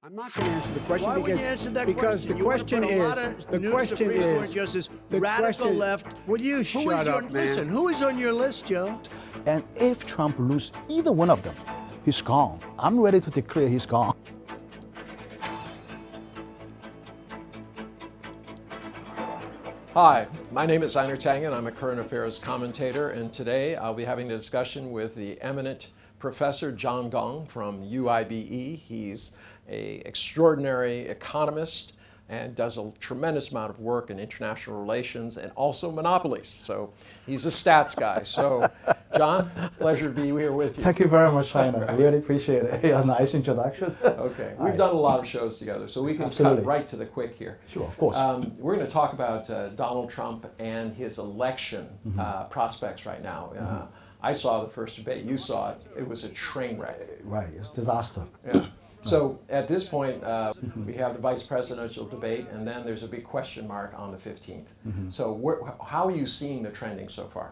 I'm not going to answer the question Why would you answer that because question? the question is Supreme Court justice, the radical question, left. Will you shut up, man? Listen, who is on your list, Joe? And if Trump loses either one of them, he's gone. I'm ready to declare he's gone. Hi, my name is Einar Tangen. I'm a current affairs commentator, and today I'll be having a discussion with the eminent Professor John Gong from UIBE. He's an extraordinary economist and does a tremendous amount of work in international relations and also monopolies. So he's a stats guy. So, John, pleasure to be here with you. Thank you very much, Einar. I really appreciate it. A nice introduction. Okay, we've done a lot of shows together, so we can cut right to the quick here. Sure, of course. We're going to talk about Donald Trump and his election prospects right now. I saw the first debate. You saw it. It was a train wreck. Right, it's a disaster. Yeah. So at this point, we have the vice presidential debate, and then there's a big question mark on the 15th. So how are you seeing the trending so far?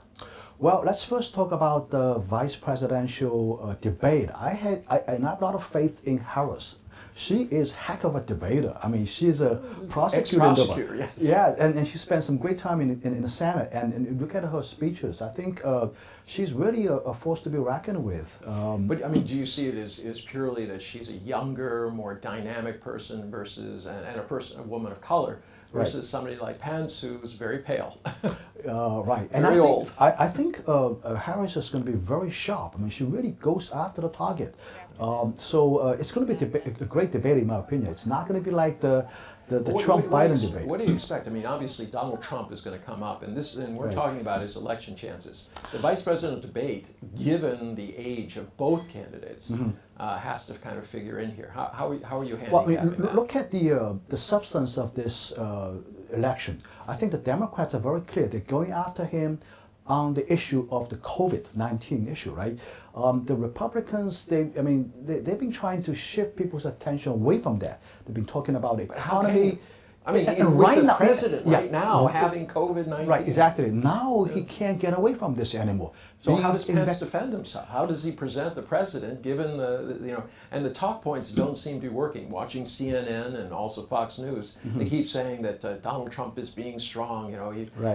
Well, let's first talk about the vice presidential debate. I have a lot of faith in Harris. She is heck of a debater. I mean, she's a prosecutor. Ex-prosecutor, yes. Yeah, and she spent some great time in the Senate. And look at her speeches. I think she's really a force to be reckoned with. But I mean, do you see it as purely that she's a younger, more dynamic person versus a woman of color versus somebody like Pence, who's very pale? Right, and very old. I think Harris is going to be very sharp. I mean, she really goes after the target. So it's going to be a great debate, in my opinion. It's not going to be like the Trump-Biden debate. What do you expect? I mean, obviously Donald Trump is going to come up, and we're talking about his election chances. The vice presidential debate, given the age of both candidates, has to kind of figure in here. How are you handicapping Well, I mean, that? look at the substance of this election. I think the Democrats are very clear. They're going after him on the issue of the COVID-19 issue, right? The Republicans, they've been trying to shift people's attention away from that. They've been talking about the economy. I mean, and with right the now, president now having COVID-19. Right, exactly. Now he can't get away from this anymore. So how does Pence defend himself? How does he present the president, given and the talk points don't seem to be working. Watching CNN and also Fox News, they keep saying that Donald Trump is being strong.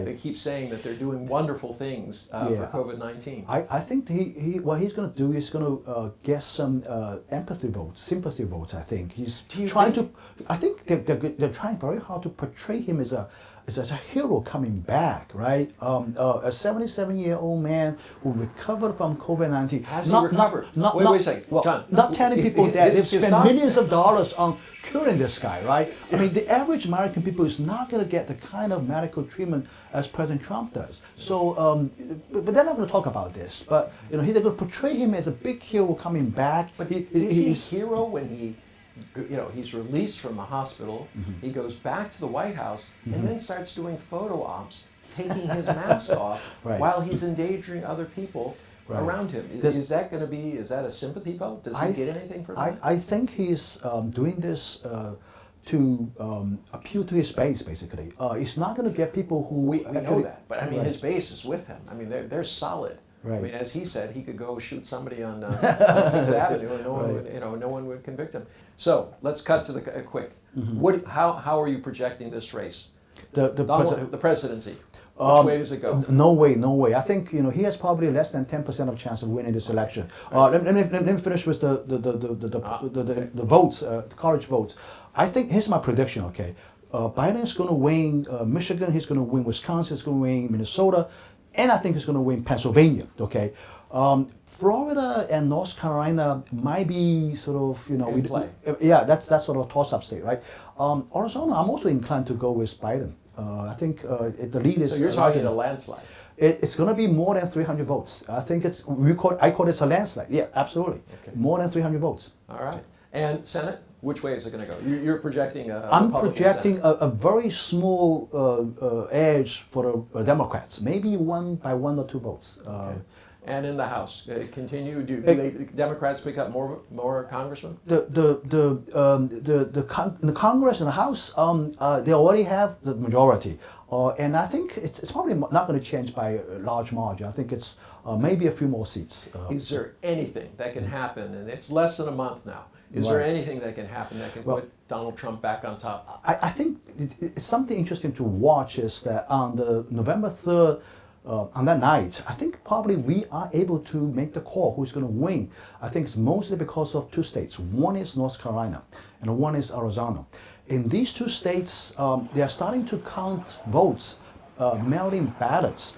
They keep saying that they're doing wonderful things for COVID-19. I think what he's going to do is going to get some empathy votes, sympathy votes. I think he's trying to. I think they're trying very hard to portray him as a hero coming back, right? A 77-year-old man who recovered from COVID-19. Has he recovered? Wait a second, well, John. Not telling people that they've spent millions of dollars on curing this guy, right? I mean, the average American people is not going to get the kind of medical treatment as President Trump does. So, but they're not going to talk about this. But they're going to portray him as a big hero coming back. But is he a hero when he's released from the hospital, he goes back to the White House, and then starts doing photo ops, taking his mask off while he's endangering other people around him. Is that a sympathy vote? Does he get anything from that? I think he's doing this to appeal to his base, basically. It's not going to get people who... We know that, but I mean, his base is with him. I mean, they're solid. Right. I mean, as he said, he could go shoot somebody on Fifth Avenue, and no one would convict him. So let's cut to the quick. How are you projecting this race? The presidency. Which way does it go? No way. I think he has probably less than 10% of chance of winning this election. Let me finish with the votes, the college votes. I think here's my prediction. Okay, Biden's going to win Michigan. He's going to win Wisconsin. He's going to win Minnesota. And I think he's going to win Pennsylvania, okay? Florida and North Carolina might be sort of, that's sort of a toss-up state, right? Arizona, I'm also inclined to go with Biden. I think the lead is... So you're talking a landslide? It's going to be more than 300 votes. I think I call this a landslide. Yeah, absolutely. Okay. More than 300 votes. All right. And Senate? Which way is it going to go? You're projecting a I'm Republican projecting Senate. a very small edge for the Democrats, maybe 1 or 2 votes. Okay. And in the House, continue. Do Democrats pick up more congressmen? The Congress and the House, they already have the majority, and I think it's probably not going to change by a large margin. I think it's maybe a few more seats. Is there anything that can happen, and it's less than a month now, Is there Right. anything that can happen that can put Donald Trump back on top? I think it's something interesting to watch is that on the November 3rd, on that night, I think probably we are able to make the call who's going to win. I think it's mostly because of two states. One is North Carolina and one is Arizona. In these two states, they are starting to count votes, mail-in ballots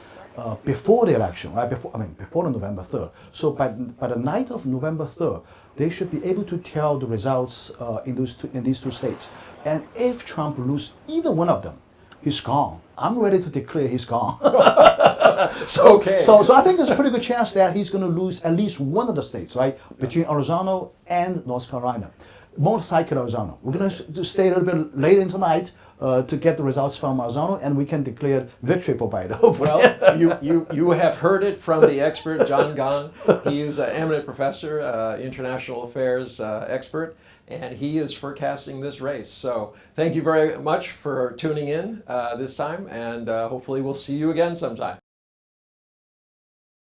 before the election, right? Before the November 3rd. So by the night of November 3rd, they should be able to tell the results in these two states. And if Trump loses either one of them, he's gone. I'm ready to declare he's gone. Okay. So I think there's a pretty good chance that he's going to lose at least one of the states, right? Between Arizona and North Carolina. Most likely Arizona. We're going to stay a little bit later in tonight to get the results from Arizona, and we can declare victory for Biden. Well, you have heard it from the expert, John Gong. He is an eminent professor, international affairs expert, and he is forecasting this race. So thank you very much for tuning in this time, and hopefully we'll see you again sometime.